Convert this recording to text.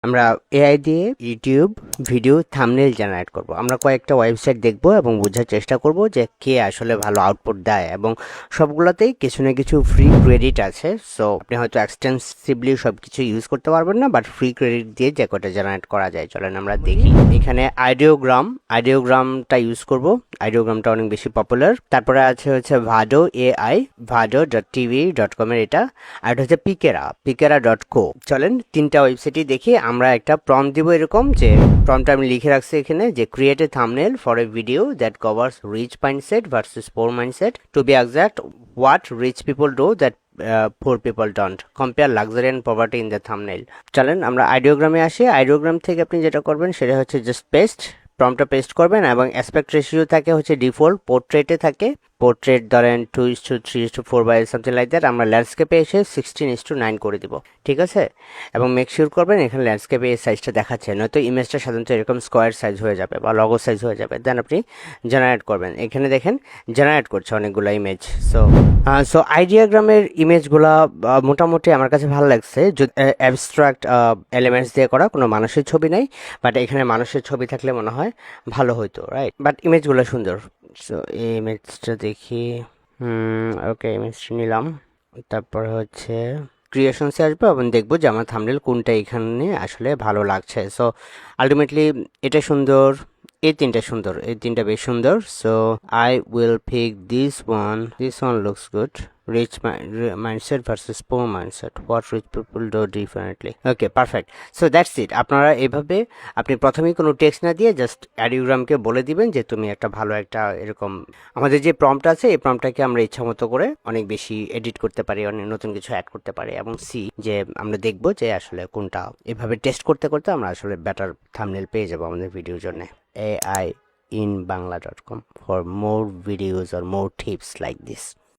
আমরা এআই দিয়ে YouTube video thumbnail generate করব। আমরা কয়েকটা ওয়েবসাইট দেখব এবং বোঝার চেষ্টা করব যে কে আসলে ভালো আউটপুট দেয়, এবং সবগুলোতেই কিছু না কিছু ফ্রি ক্রেডিট আছে। সো আপনি হয়তো এক্সটেন্সিভলি সব কিছু ইউজ করতে পারবেন না, বাট ফ্রি ক্রেডিট দিয়ে যে কটা জেনারেট করা যায় চলেন আমরা দেখি। এখানে আইডিওগ্রামটা ইউজ করব। আইডিওগ্রামটা অনেক বেশি পপুলার। তারপরে আছে হচ্ছে ভাডো এআই, vado.tv.com এর এটা। আর এটা হচ্ছে পিকেরা.co। চলেন তিনটা ওয়েবসাইটই দেখি। আমরা একটা প্রম্পট দিব এরকম, যে প্রম্পটটা আমি লিখে রাখছি এখানে, যে create a thumbnail for a video that covers rich mindset versus poor mindset, to be exact what rich people do that poor people don't, compare luxury and poverty in the thumbnail. চলেন আমরা আইডিওগ্রামে আসি। Ideogram থেকে আপনি যেটা করবেন সেটা হচ্ছে just প্রম্পটটা paste করবেন, এবং অ্যাসপেক্ট রেশিও থাকে হচ্ছে ডিফল্ট পোর্ট্রেটে থাকে। পোর্ট্রেট ধরেন 2:3:4 বাই সামথিং লাইক দ্যাট। আমরা ল্যান্ডস্কেপে এসে 16:9 করে দিব, ঠিক আছে। এবং মেক শিওর করবেন এখানে ল্যান্ডস্কেপে এই সাইজটা দেখাচ্ছে, নয়তো ইমেজটা সাধারণত এরকম স্কোয়ার সাইজ হয়ে যাবে বা লগো সাইজ হয়ে যাবে। দেন আপনি জেনারেট করবেন। এখানে দেখেন জেনারেট করছে অনেকগুলো ইমেজ। সো আইডিওগ্রামের ইমেজগুলা মোটামুটি আমার কাছে ভালো লাগছে। অ্যাবস্ট্রাক্ট এলিমেন্টস দিয়ে করা, কোনো মানুষের ছবি নাই, বাট এখানে মানুষের ছবি থাকলে মনে হয় ভালো হইতো, রাইট। বাট ইমেজগুলো সুন্দর। সো এই ইমেজটা দেখি। ওকে, ইমেজটা নিলাম। তারপর হচ্ছে ক্রিয়েশনসে আসবো এবং দেখবো যে আমার থাম্বনেল কোনটা এখানে আসলে ভালো লাগছে। সো আলটিমেটলি এটা সুন্দর, এই তিনটা বেশ সুন্দর। So I will pick this one looks good. Rich mindset versus poor mindset, what rich people do differently. Okay, perfect. So that's it. আপনারা এভাবে আপনি প্রথমেই কোনো টেক্সট না দিয়ে জাস্ট আইডিওগ্রামকে বলে দিবেন যে তুমি একটা ভালো একটা এরকম, আমাদের যে প্রম্পট আছে এই প্রম্পটটাকে আমরা ইচ্ছা মতো করে অনেক বেশি এডিট করতে পারি, অনেক নতুন কিছু অ্যাড করতে পারি, এবং যে আমরা দেখবো যে আসলে কোনটা। এভাবে টেস্ট করতে করতে আমরা আসলে বেটার থাম্বনেল পেয়ে যাবো আমাদের ভিডিওর জন্য। AIinbangla.com for more videos or more tips like this.